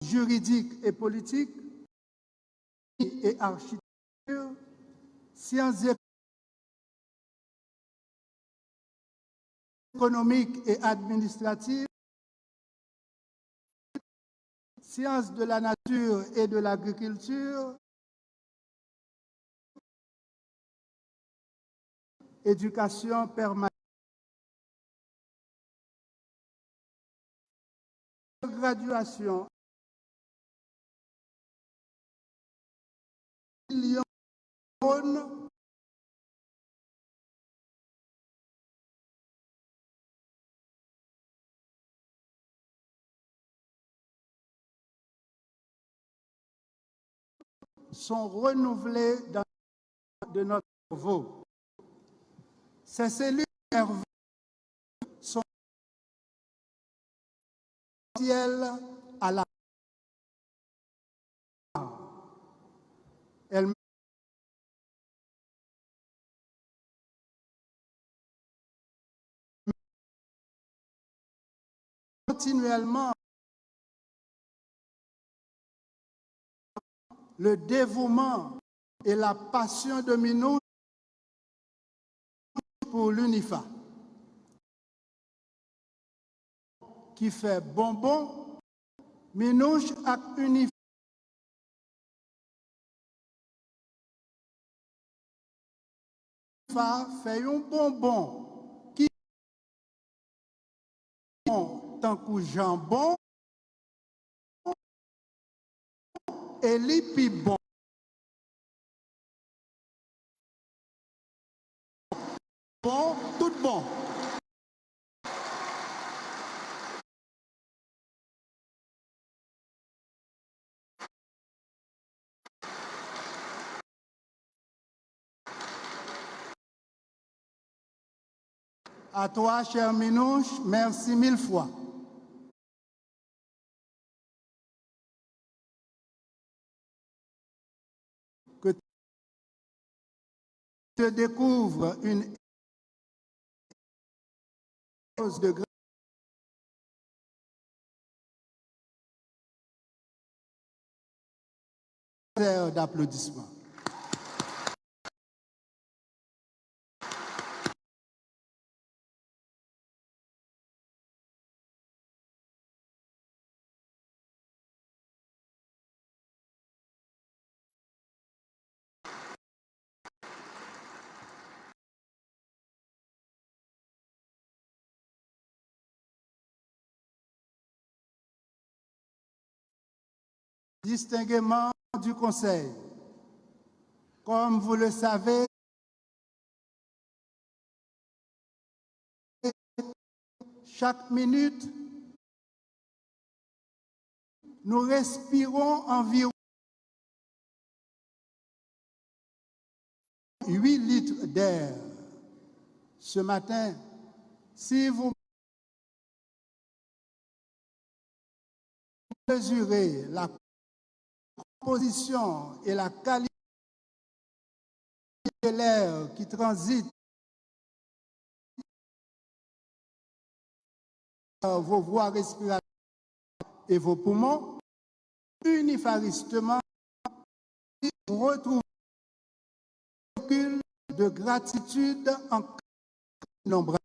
juridique et politique et architecture, sciences économiques et administratives, sciences de la nature et de l'agriculture, éducation permanente, graduation, millions sont renouvelées dans de notre cerveau. Ces cellules nerveuses sont essentielles à la elles continuellement le dévouement et la passion de Minouche pour l'UNIFA, qui fait bonbon, Minouche ak UNIFA fait un bonbon qui bon tant que jambon et lipi bon. Bon, tout bon. À toi, cher Minouche, merci mille fois. Que tu découvres une chose de grâce d'applaudissements. Distingués du Conseil, comme vous le savez, chaque minute, nous respirons environ 8 litres d'air. Ce matin, si vous mesurez la composition et la qualité de l'air qui transite par vos voies respiratoires et vos poumons, unifaristement, vous retrouvez un recul de gratitude en innombrable.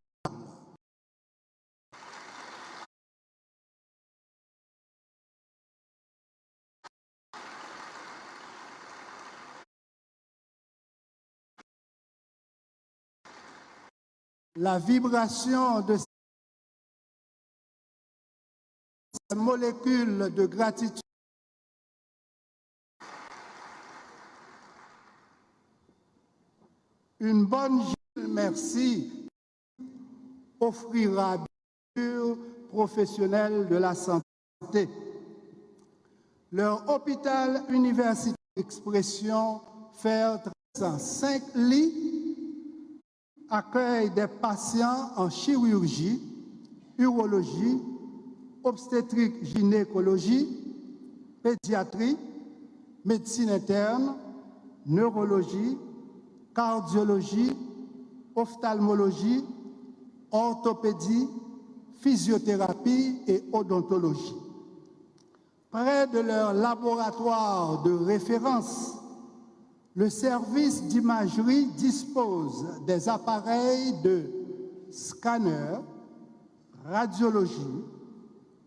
La vibration de ces molécules de gratitude une bonne journée, merci, offrira bien sûr professionnels de la santé. Leur hôpital universitaire d'expression faire 305 lits accueille des patients en chirurgie, urologie, obstétrique, gynécologie, pédiatrie, médecine interne, neurologie, cardiologie, ophtalmologie, orthopédie, physiothérapie et odontologie. Près de leur laboratoire de référence, le service d'imagerie dispose des appareils de scanner, radiologie,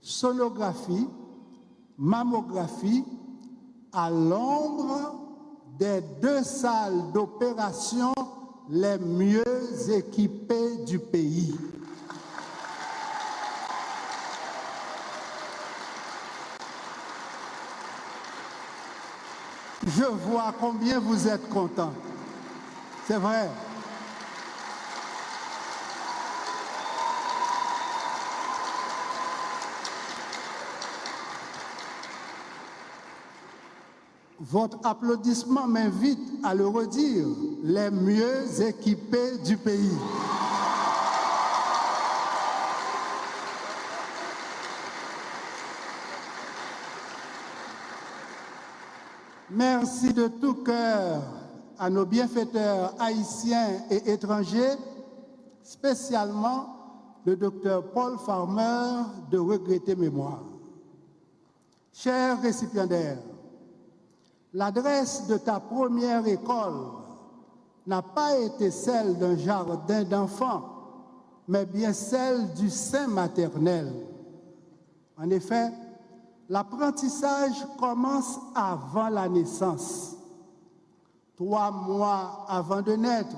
sonographie, mammographie à l'ombre des 2 salles d'opération les mieux équipées du pays. Je vois combien vous êtes contents. C'est vrai. Votre applaudissement m'invite à le redire, les mieux équipés du pays. Merci de tout cœur à nos bienfaiteurs haïtiens et étrangers, spécialement le docteur Paul Farmer de regrettée mémoire. Chers récipiendaires, l'adresse de ta première école n'a pas été celle d'un jardin d'enfants, mais bien celle du sein maternel. En effet, l'apprentissage commence avant la naissance. 3 mois avant de naître,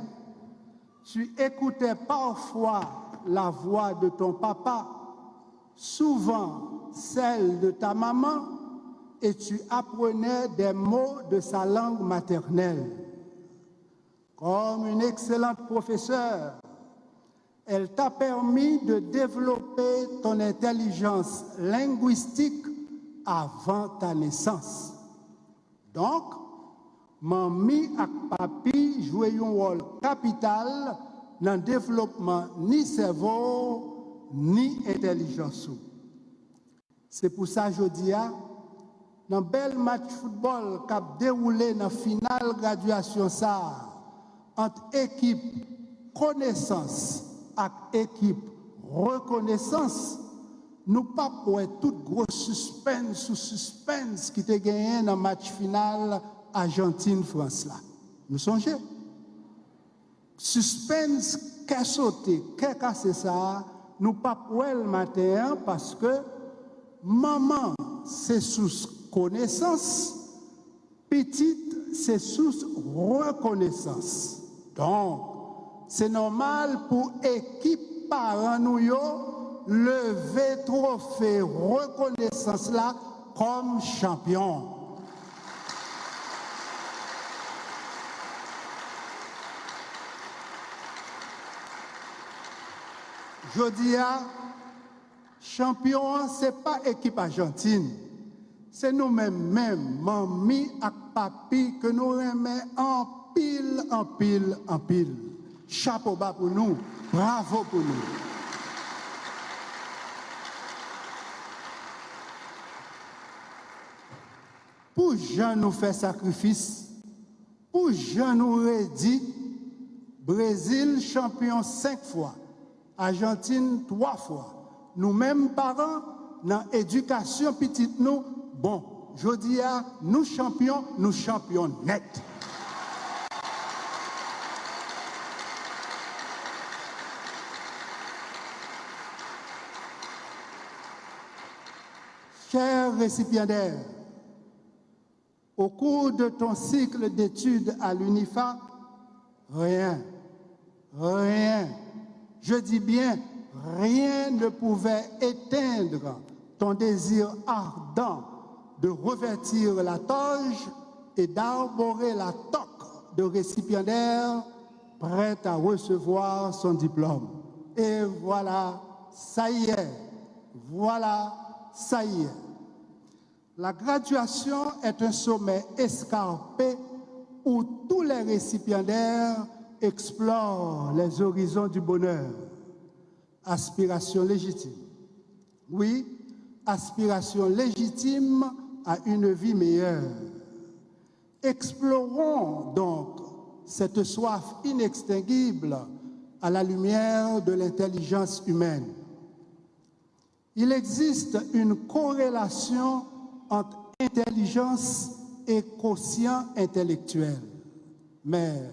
tu écoutais parfois la voix de ton papa, souvent celle de ta maman, et tu apprenais des mots de sa langue maternelle. Comme une excellente professeure, elle t'a permis de développer ton intelligence linguistique avant ta naissance. Donc, mamie et papi jouent un rôle capital dans le développement ni cerveau ni intelligence. C'est pour ça que je dis, dans un bel match football qui a déroulé dans la finale graduation ça, entre équipe connaissance et équipe reconnaissance, nous pas pour tout gros suspense qui était gagné dans le match final Argentine-France là. Nous songez? Suspense qu'est sauté, qu'est cassé ça, nous pas pour le matin parce que maman c'est sous connaissance, petite c'est sous reconnaissance. Donc, c'est normal pour équipe parents nous lever trophée reconnaissance là comme champion. Je dis à champion, ce n'est pas équipe argentine. C'est nous-mêmes, mamie et papi, que nous remettons en pile, en pile, en pile. Chapeau bas pour nous, bravo pour nous. Pour Jean nous fait sacrifice, pour Jean nous redit, Brésil champion 5 fois, Argentine 3 fois. Nous-mêmes parents, dans l'éducation petite nous, bon, je dis à nous champions net. Chers récipiendaires, au cours de ton cycle d'études à l'UNIFA, rien, je dis bien, rien ne pouvait éteindre ton désir ardent de revêtir la toge et d'arborer la toque de récipiendaire prêt à recevoir son diplôme. Et voilà, ça y est, voilà, ça y est. La graduation est un sommet escarpé où tous les récipiendaires explorent les horizons du bonheur. Aspiration légitime. Oui, aspiration légitime à une vie meilleure. Explorons donc cette soif inextinguible à la lumière de l'intelligence humaine. Il existe une corrélation entre intelligence et quotient intellectuel. Mais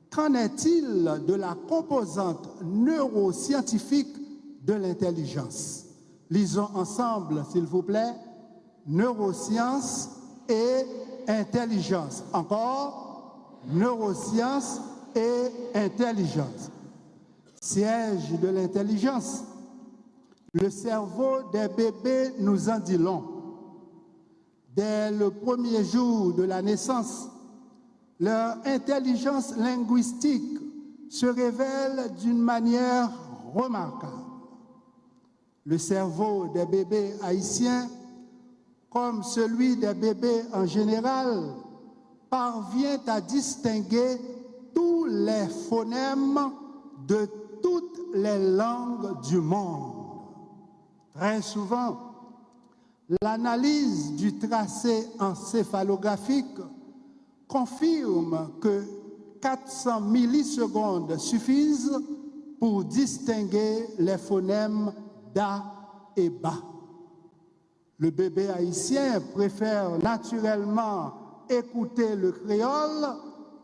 qu'en est-il de la composante neuroscientifique de l'intelligence? Lisons ensemble, s'il vous plaît, neurosciences et intelligence. Encore, neurosciences et intelligence. Siège de l'intelligence. Le cerveau des bébés nous en dit long. Dès le premier jour de la naissance, leur intelligence linguistique se révèle d'une manière remarquable. Le cerveau des bébés haïtiens, comme celui des bébés en général, parvient à distinguer tous les phonèmes de toutes les langues du monde. Très souvent, l'analyse du tracé encéphalographique confirme que 400 millisecondes suffisent pour distinguer les phonèmes da et ba. Le bébé haïtien préfère naturellement écouter le créole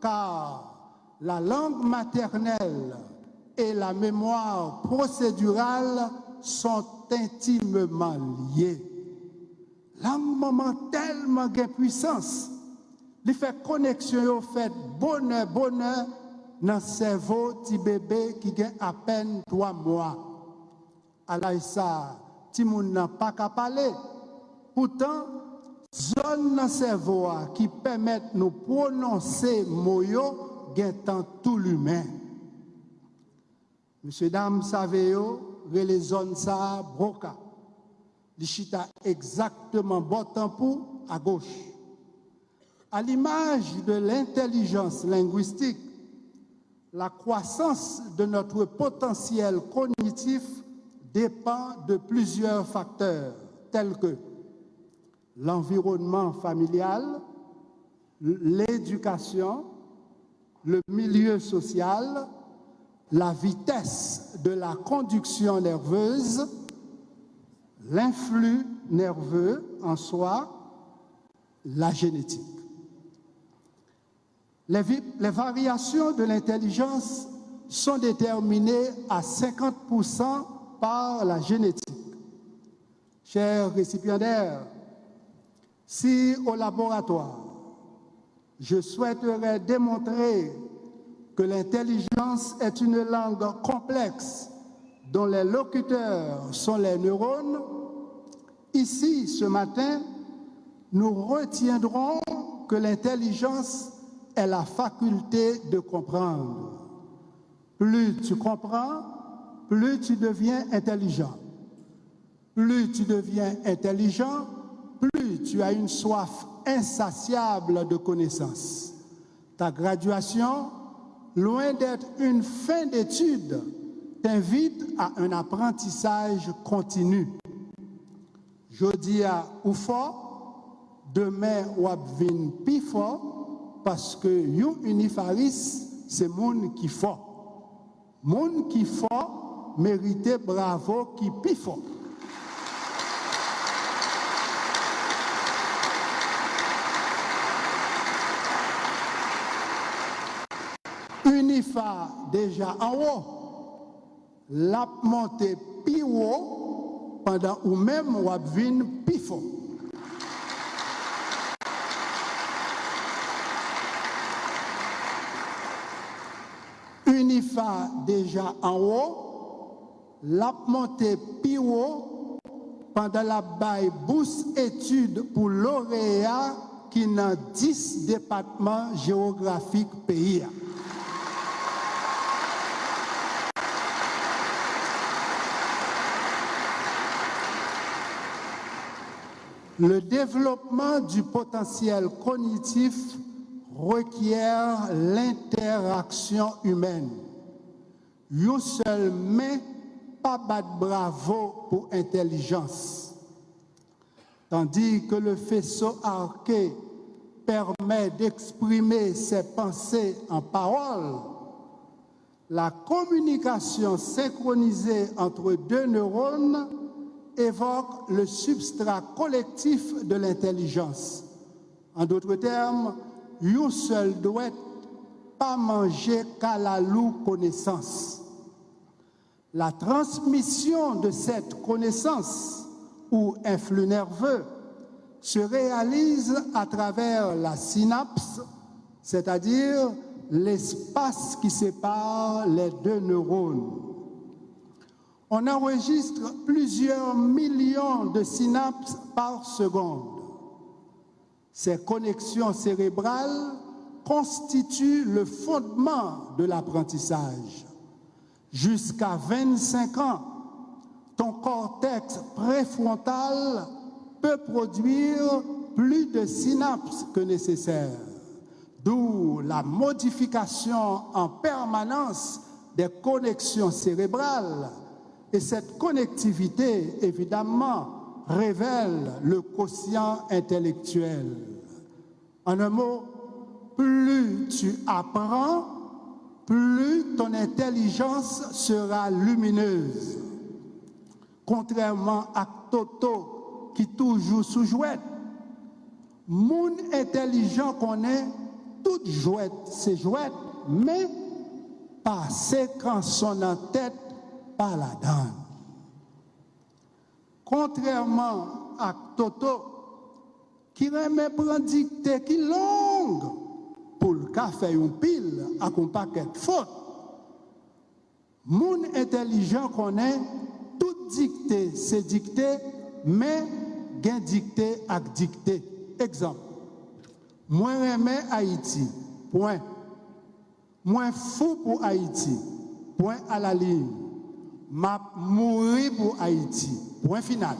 car la langue maternelle et la mémoire procédurale sont intimement liées. Langue maman tellement de puissance, il fait connexion au fait bonheur dans le cerveau petit bébé qui a à peine 3 mois. Alors ça, petit moun n'a pas qu'à parler. Pourtant, zone dans le cerveau qui permettent de nous prononcer moyo dans tout l'humain. Monsieur, dame, savez-vous, les zones ça broca. Les chita exactement bon pour à gauche. À l'image de l'intelligence linguistique, la croissance de notre potentiel cognitif dépend de plusieurs facteurs tels que l'environnement familial, l'éducation, le milieu social, la vitesse de la conduction nerveuse, l'influx nerveux en soi, la génétique. Les variations de l'intelligence sont déterminées à 50% par la génétique. Chers récipiendaires, si au laboratoire, je souhaiterais démontrer que l'intelligence est une langue complexe dont les locuteurs sont les neurones, ici, ce matin, nous retiendrons que l'intelligence est la faculté de comprendre. Plus tu comprends, plus tu deviens intelligent. Plus tu deviens intelligent, plus tu as une soif insatiable de connaissances. Ta graduation, loin d'être une fin d'études, t'invite à un apprentissage continu. Jodi a ou fort, demain ou vin pi fort, parce que yon unifaris, c'est moun qui fort. Moun qui fort, mérite bravo qui pi fort. Unifa déjà en haut, la montée pi haut pendant ou même ou vin pi fort. Unifa déjà en haut, la montée pi haut pendant la baille bourse études pour lauréat qui dans 10 départements géographiques pays. Le développement du potentiel cognitif requiert l'interaction humaine. Une seule main, pas battre bravo pour intelligence. Tandis que le faisceau arqué permet d'exprimer ses pensées en paroles, la communication synchronisée entre deux neurones évoque le substrat collectif de l'intelligence. En d'autres termes, yon seul doit pas manger qu'à la loue connaissance. La transmission de cette connaissance ou influx nerveux se réalise à travers la synapse, c'est-à-dire l'espace qui sépare les deux neurones. On enregistre plusieurs millions de synapses par seconde. Ces connexions cérébrales constituent le fondement de l'apprentissage. Jusqu'à 25 ans, ton cortex préfrontal peut produire plus de synapses que nécessaire, d'où la modification en permanence des connexions cérébrales. Et cette connectivité, évidemment, révèle le quotient intellectuel. En un mot, plus tu apprends, plus ton intelligence sera lumineuse. Contrairement à Toto qui toujours sous jouette, moun intelligent connaît toute jouette, c'est jouette, mais passer quand son en tête par la donne. Contrairement à Toto qui remet prendre dictée qui longue pour le café une pile à un paquet de fautes. Moun intelligent connaît toute dictée, c'est dictée, mais gain dictée avec dictée. Exemple, moi remets Haïti, point. Moi fou pour Haïti, point à la ligne. M'a mouru pour Haïti, point final.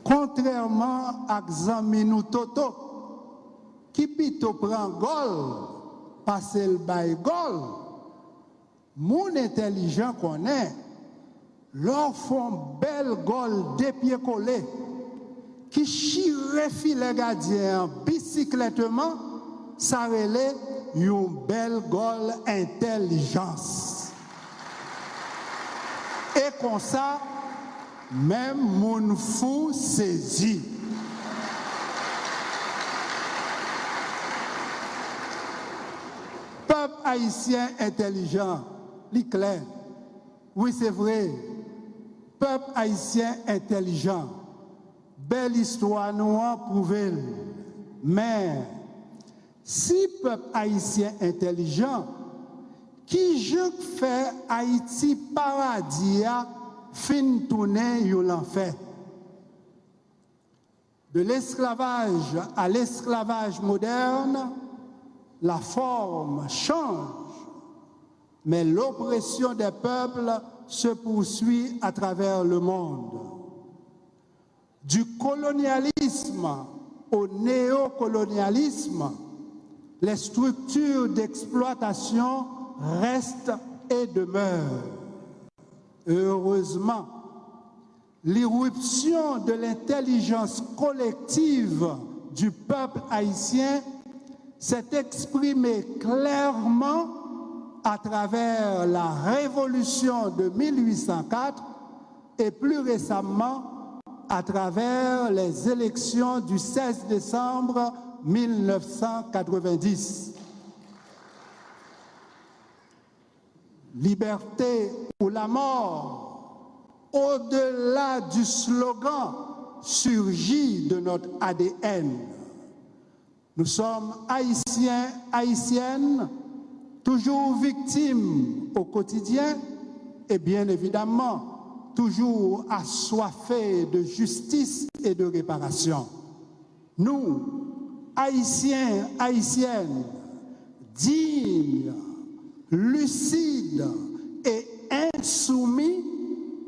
Contrairement à Xaminou Toto, qui pito prend gol, passe le bail gol, mon intelligent connaît, leur font belle gol des pieds collés, qui chire filet gardien bicyclettement, ça relève une belle gol intelligence. Et comme ça, même mon fou saisi. Peuple haïtien intelligent, clair. Oui, c'est vrai. Peuple haïtien intelligent. Belle histoire nous a prouvé. Mais si peuple haïtien intelligent, qui je fait Haïti paradis fin tourner yon l'enfer. De l'esclavage à l'esclavage moderne, la forme change, mais l'oppression des peuples se poursuit à travers le monde. Du colonialisme au néocolonialisme, les structures d'exploitation restent et demeurent. Heureusement, l'irruption de l'intelligence collective du peuple haïtien s'est exprimée clairement à travers la révolution de 1804 et plus récemment à travers les élections du 16 décembre 1990. Liberté ou la mort, au-delà du slogan, surgit de notre ADN. Nous sommes haïtiens, haïtiennes, toujours victimes au quotidien et bien évidemment, toujours assoiffés de justice et de réparation. Nous, haïtiens, haïtiennes, dignes, lucides et insoumis,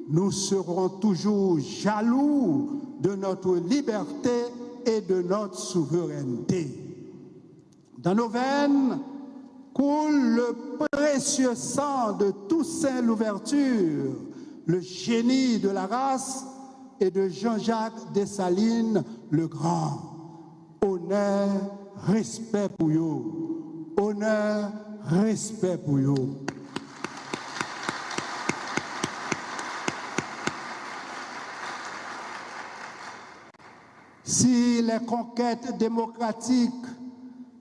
nous serons toujours jaloux de notre liberté et de notre souveraineté. Dans nos veines coule le précieux sang de Toussaint Louverture, le génie de la race, et de Jean-Jacques Dessalines le Grand. Honneur, respect pour vous. Honneur, respect pour vous. Si les conquêtes démocratiques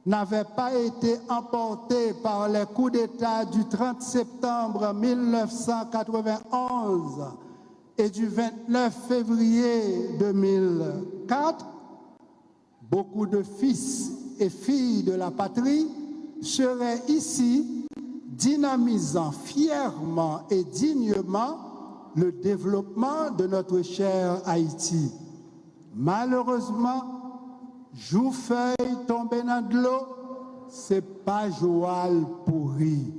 n'avaient pas été emportées par les coups d'État du 30 septembre 1991 et du 29 février 2004, beaucoup de fils et filles de la patrie seraient ici, dynamisant fièrement et dignement le développement de notre cher Haïti. Malheureusement, Joufeuille tombé dans de l'eau, c'est pas Joal pourri.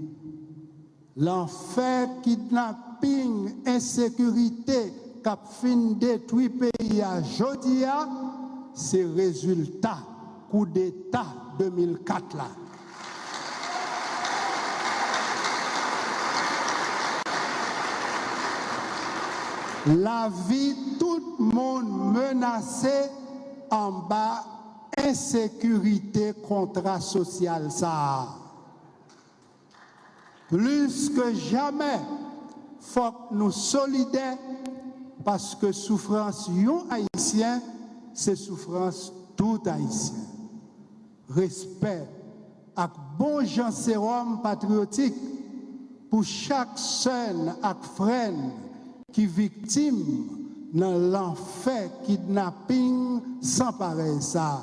L'enfer, kidnapping, insécurité, cap fin détruit pays à Jodia, c'est résultat coup d'État 2004 là. La vie, tout le monde menacé en bas, insécurité, contrat social, ça. Plus que jamais, faut que nous solidaires parce que souffrance yon haïtien, c'est souffrance tout haïtien. Respect ak bon gens sérum patriotique pour chaque seul ak frère qui victime dans l'enfer kidnapping sans pareil ça.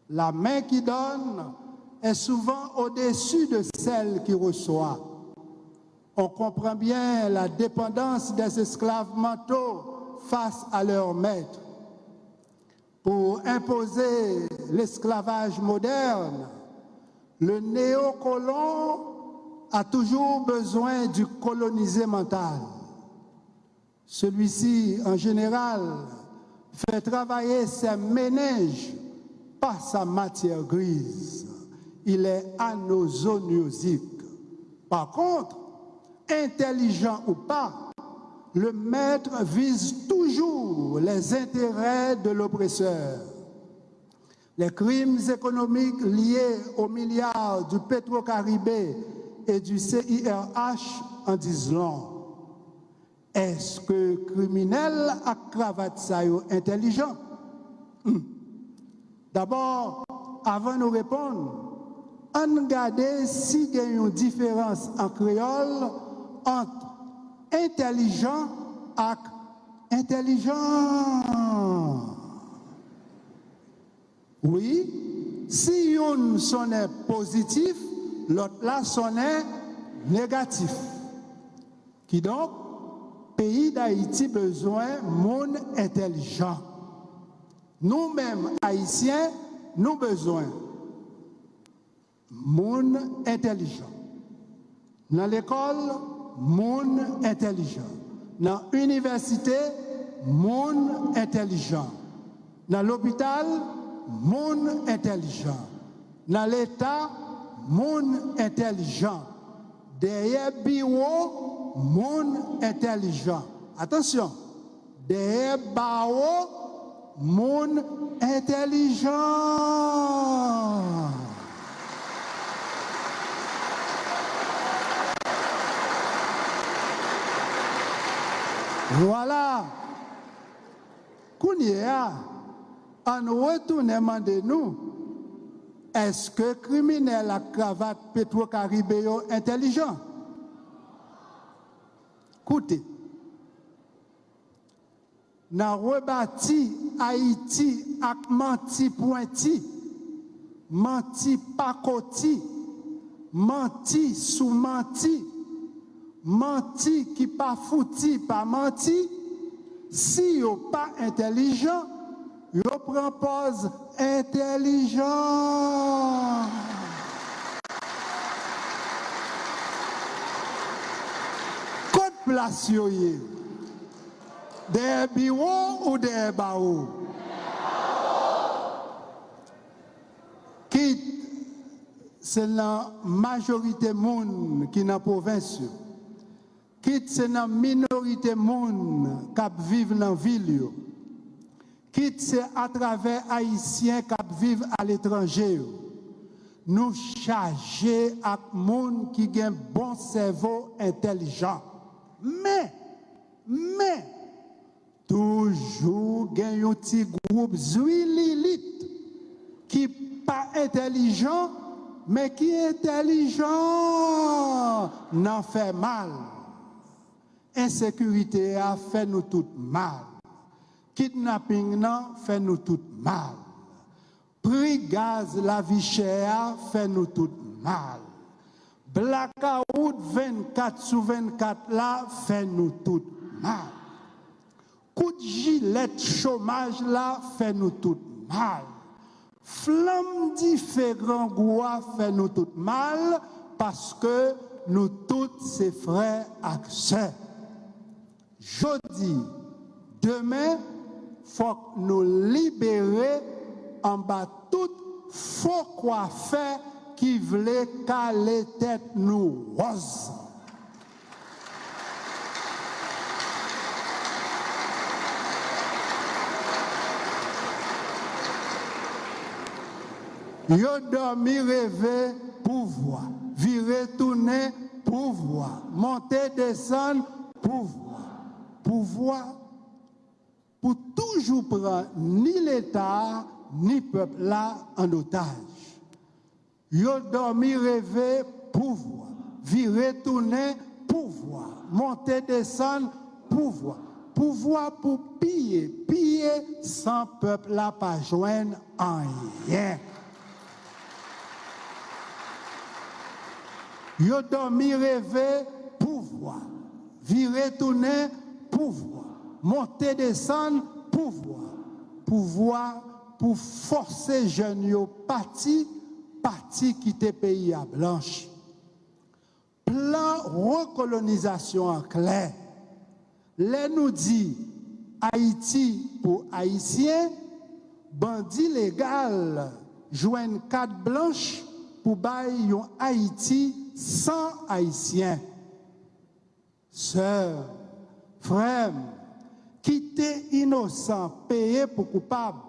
La main qui donne est souvent au-dessus de celle qui reçoit. On comprend bien la dépendance des esclaves mentaux face à leurs maîtres. Pour imposer l'esclavage moderne, le néocolon a toujours besoin du colonisé mental. Celui-ci, en général, fait travailler ses méninges, pas sa matière grise. Il est anosoniosique. Par contre, intelligent ou pas, le maître vise toujours les intérêts de l'oppresseur. Les crimes économiques liés aux milliards du Petro-Caribé et du CIRH en disent long. Est-ce que criminel à cravate ça est intelligent? D'abord, avant de nous répondre, on regarde s'il y a une différence en créole entre intelligent et intelligent. Oui, si une sonne positif, l'autre là sonne négatif. Qui donc? Pays d'Haïti besoin de monde intelligent. Nous-mêmes, Haïtiens, nous besoin de monde intelligent. Dans l'école, monde intelligent. Dans l'université, monde intelligent. Dans l'hôpital, monde intelligent. Dans l'État, monde intelligent. Derrière bureau, monde intelligent. Attention, derrière barreau, monde intelligent. Voilà. Kounia, en retournement de nous, est-ce que criminel à cravate Petro-Caribé intelligent? Écoutez, n'a rebâti Haïti avec menti pointi, menti pacoti, menti sous menti, menti qui pas fouti, pas menti. Si yo pas intelligent, yo prend pose intelligent. Côte place yo yé. Des bureaux ou des barreaux? Quitte, c'est la majorité monde qui est dans la province. Quitte, c'est la minorité monde qui vivent dans la ville. quitte c'est à travers Haïtiens qui vivent à l'étranger. Nous charger à monde qui a un bon cerveau intelligent. Mais, toujours il y a un petit groupe Zuililite qui n'est pas intelligent, mais qui est intelligent, n'en fait mal. Insécurité a fait nous tout mal. Kidnapping nan fait nous tout mal. Prix gaz la vie chère fait nous tout mal. Blackout 24/24 là fait nous tout mal. Coup de gilet chômage là fait nous tout mal. Flamme différent goût fait nous tout mal parce que nous tous ces frères et sœurs. Jeudi, demain, faut nous libérer en bas tout faux coiffeur qui voulait caler tête nous rose. Yo dormi rêver pouvoir, virer tourner pouvoir, monter descendre pouvoir pour toujours prendre ni l'État ni peuple là en otage. Yo dormi rêver pouvoir, virer tourner pouvoir, monter descendre pouvoir pour piller sans peuple là pas joindre en rien. Yo dormi rêver pouvoir, virer tourner pouvoir, monter descendre pouvoir pour forcer jeunes yo parti quitter pays à blanche. Plan recolonisation en clair. Les nous dit Haïti pour Haïtiens, bandit légal joignent carte blanche pour bailler un Haïti sans Haïtiens. Sœurs, frères, quitter innocent, payer pour coupable.